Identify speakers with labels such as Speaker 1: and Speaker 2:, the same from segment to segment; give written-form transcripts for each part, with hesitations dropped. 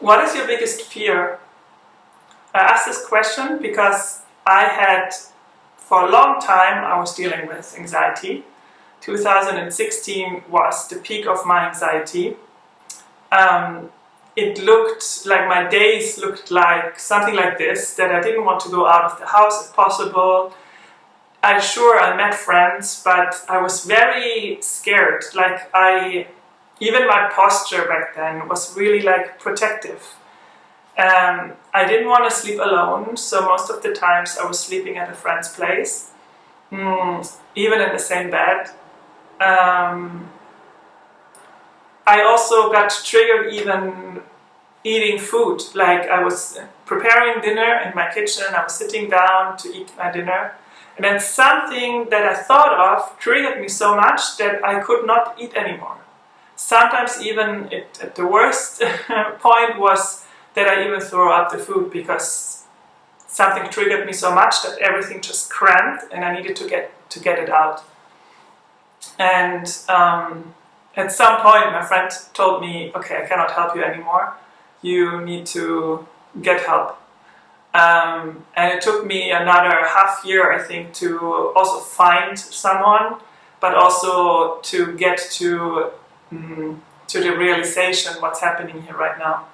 Speaker 1: What is your biggest fear? I asked this question because for a long time, I was dealing with anxiety. 2016 was the peak of my anxiety. It looked like my days looked like something like this, that I didn't want to go out of the house if possible. I met friends, but I was very scared. Even my posture back then was really like protective. I didn't want to sleep alone, so most of the times I was sleeping at a friend's place, even in the same bed. I also got triggered even eating food. Like I was preparing dinner in my kitchen, I was sitting down to eat my dinner, and then something that I thought of triggered me so much that I could not eat anymore. Sometimes even at the worst point was that I even threw up the food because something triggered me so much that everything just cramped and I needed to get it out. And at some point my friend told me, okay, I cannot help you anymore. You need to get help. And it took me another half year, I think, to also find someone, but also to get to the realization what's happening here right now,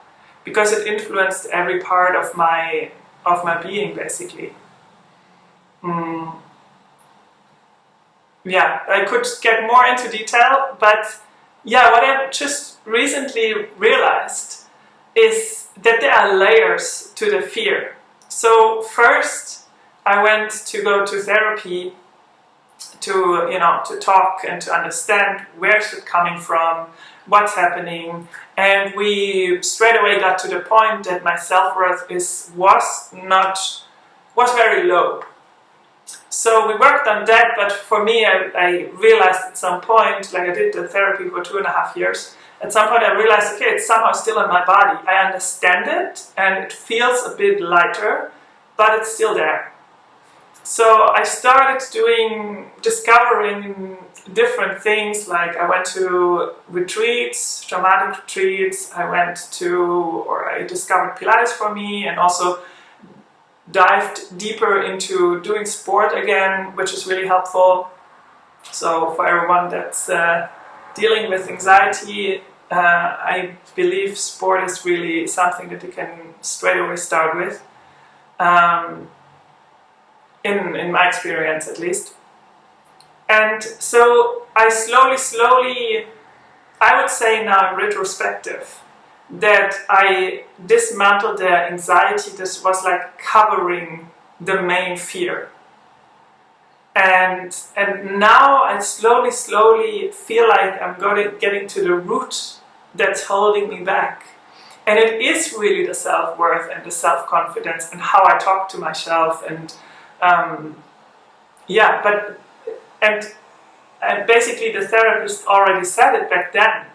Speaker 1: because it influenced every part of my being, basically. Yeah, I could get more into detail, but yeah, what I just recently realized is that there are layers to the fear. So first, I went to go to therapy to talk and to understand where is it coming from, what's happening, and we straight away got to the point that my self-worth was very low. So we worked on that, but for me, I realized at some point, like I did the therapy for 2.5 years, at some point I realized, okay, it's somehow still in my body. I understand it, and it feels a bit lighter, but it's still there. So I started discovering different things, like I went to retreats, shamanic retreats, I discovered Pilates for me, and also dived deeper into doing sport again, which is really helpful. So for everyone that's dealing with anxiety, I believe sport is really something that you can straight away start with. In my experience, at least. And so I slowly, I would say now in retrospective, that I dismantled the anxiety that was like covering the main fear. And now I slowly feel like I'm getting to the root that's holding me back. And it is really the self-worth and the self-confidence and how I talk to myself and and basically the therapist already said it back then.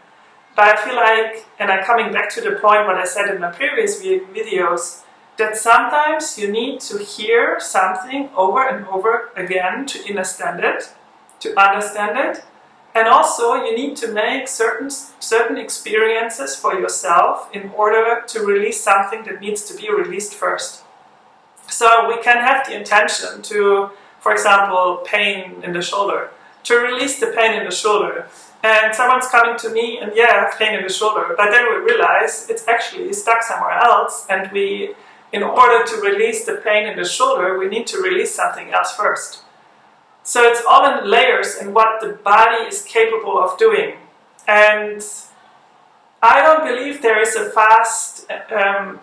Speaker 1: But I feel like, and I'm coming back to the point what I said in my previous videos, that sometimes you need to hear something over and over again to understand it, and also you need to make certain experiences for yourself in order to release something that needs to be released first. So we can have the intention to, for example, pain in the shoulder, to release the pain in the shoulder. And someone's coming to me and I have pain in the shoulder, but then we realize it's actually stuck somewhere else, and in order to release the pain in the shoulder, we need to release something else first. So it's all in layers in what the body is capable of doing. And I don't believe there is a fast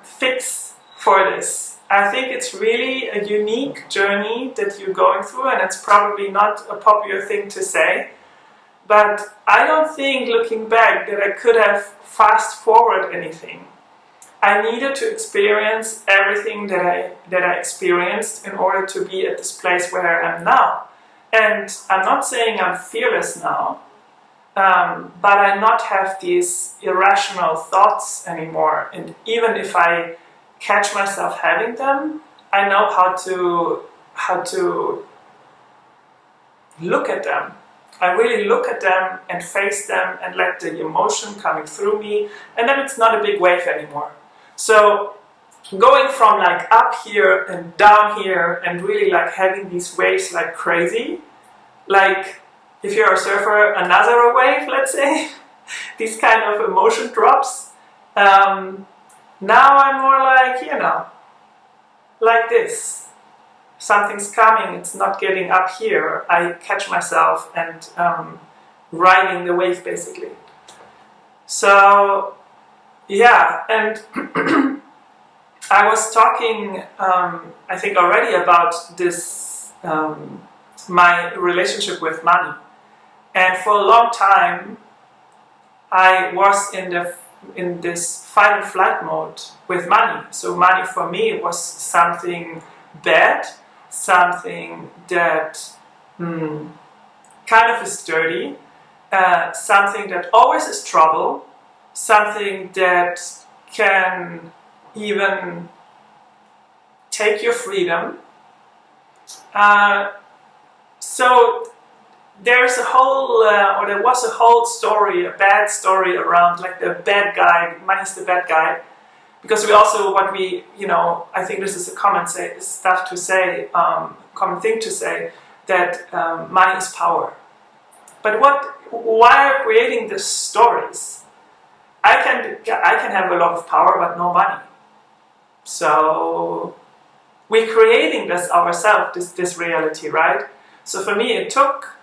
Speaker 1: fix for this. I think it's really a unique journey that you're going through, and it's probably not a popular thing to say. But I don't think, looking back, that I could have fast forward anything. I needed to experience everything that I experienced in order to be at this place where I am now. And I'm not saying I'm fearless now, but I not have these irrational thoughts anymore. And even if I catch myself having them, I know how to look at them. I really look at them and face them and let the emotion coming through me, and then it's not a big wave anymore. So going from like up here and down here and really like having these waves like crazy, like if you're a surfer, another wave, let's say, these kind of emotion drops. Now I'm more like, like this. Something's coming, it's not getting up here. I catch myself and riding the wave basically. So, yeah, and I was talking, I think already about this, my relationship with money. And for a long time, I was in this fight and flight mode with money. So money for me was something bad, something that kind of is dirty, something that always is trouble, something that can even take your freedom. So there's a whole, or there was a whole story, a bad story around like the bad guy, money's the bad guy. Because we also, I think this is a common thing to say, that money is power. But why are creating these stories? I can have a lot of power, but no money. So we're creating this ourselves, this reality, right? So for me, it took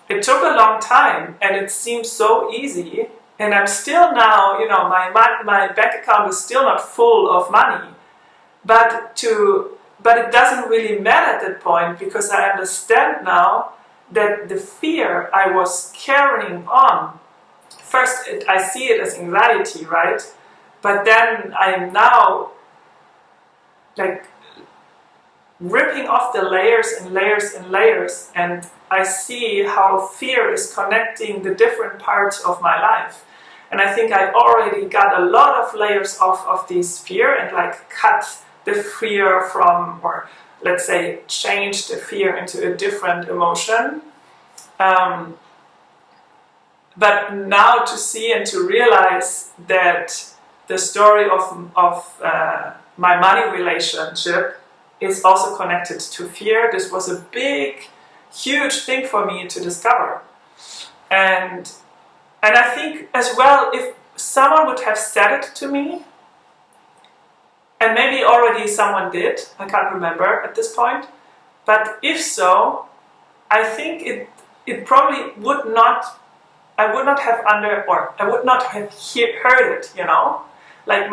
Speaker 1: a long time, and it seems so easy. And I'm still now, my bank account is still not full of money. But it doesn't really matter at that point, because I understand now that the fear I was carrying on, first I see it as anxiety, right? But then I'm now like ripping off the layers and layers and layers, and I see how fear is connecting the different parts of my life. And I think I already got a lot of layers off of this fear and like cut the fear from, or let's say change the fear into a different emotion. But now to see and to realize that the story of my money relationship is also connected to fear. This was a big, huge thing for me to discover. And I think as well, if someone would have said it to me, and maybe already someone did, I can't remember at this point, but if so, I think it probably would not, I would not have heard it, like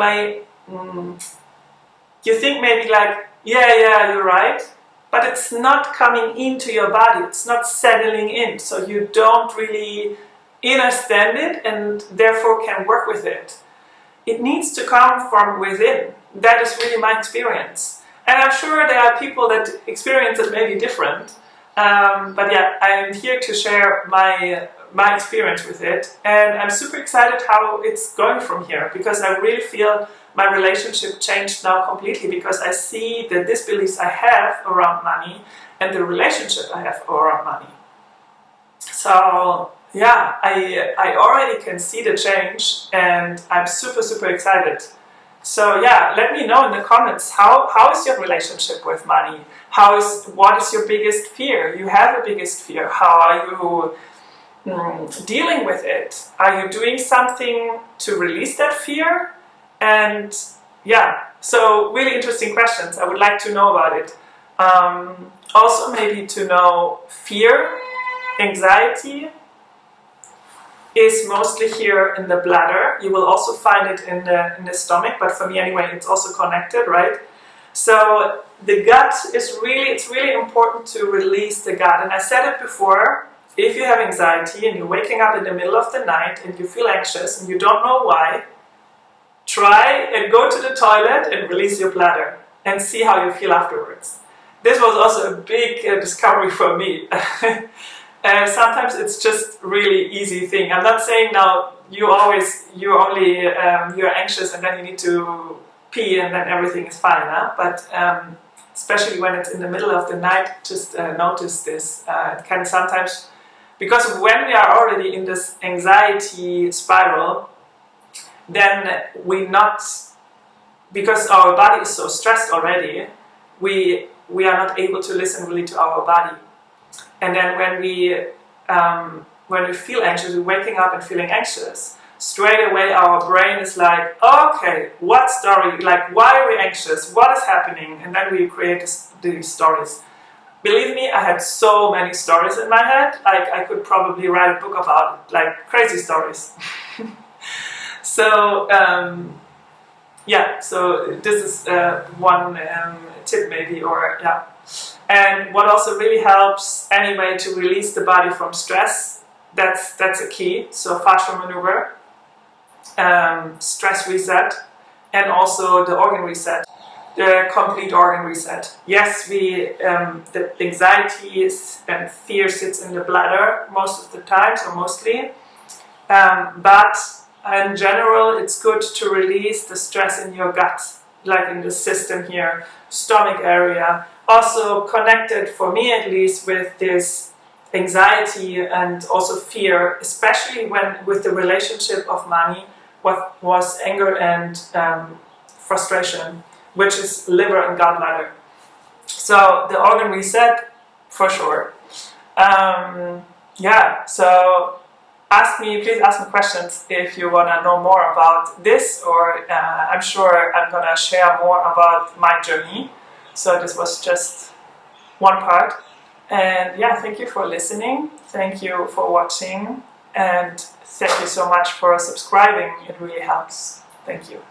Speaker 1: you think maybe like, yeah, you're right, but it's not coming into your body, it's not settling in, so you don't really understand it and therefore can work with it. It needs to come from within. That is really my experience. And I'm sure there are people that experience it maybe different, but yeah, I'm here to share my experience with it, and I'm super excited how it's going from here, because I really feel my relationship changed now completely, because I see the disbeliefs I have around money and the relationship I have around money. So yeah, I already can see the change, and I'm super, super excited. So yeah, let me know in the comments, how is your relationship with money? What is your biggest fear? You have a biggest fear. How are you dealing with it? Are you doing something to release that fear? And yeah, so really interesting questions. I would like to know about it. Also maybe to know fear, anxiety is mostly here in the bladder. You will also find it in the stomach, but for me anyway, it's also connected, right? So the gut is it's really important to release the gut. And I said it before, if you have anxiety and you're waking up in the middle of the night and you feel anxious and you don't know why, try and go to the toilet and release your bladder and see how you feel afterwards. This was also a big discovery for me. Sometimes it's just really easy thing. I'm not saying now you're anxious and then you need to pee and then everything is fine, huh? But especially when it's in the middle of the night, just notice this. It can sometimes, because when we are already in this anxiety spiral, then we're not because our body is so stressed already, we are not able to listen really to our body. And then when we feel anxious, we're waking up and feeling anxious, straight away our brain is like, okay, what story? Like, why are we anxious? What is happening? And then we create these stories. Believe me, I had so many stories in my head. Like, I could probably write a book about it, like crazy stories. So yeah, so this is one tip maybe, or yeah. And what also really helps anyway to release the body from stress, that's a key. So fascial maneuver, stress reset, and also the organ reset, the complete organ reset. Yes, the anxiety and fear sits in the bladder most of the times, or mostly, but in general it's good to release the stress in your gut, like in the system here, stomach area, also connected, for me at least, with this anxiety and also fear, especially when with the relationship of money, what was anger and frustration, which is liver and gallbladder. So the organ reset, for sure. Yeah, so please ask me questions if you want to know more about this, or I'm sure I'm going to share more about my journey. So this was just one part. And yeah, thank you for listening. Thank you for watching. And thank you so much for subscribing. It really helps. Thank you.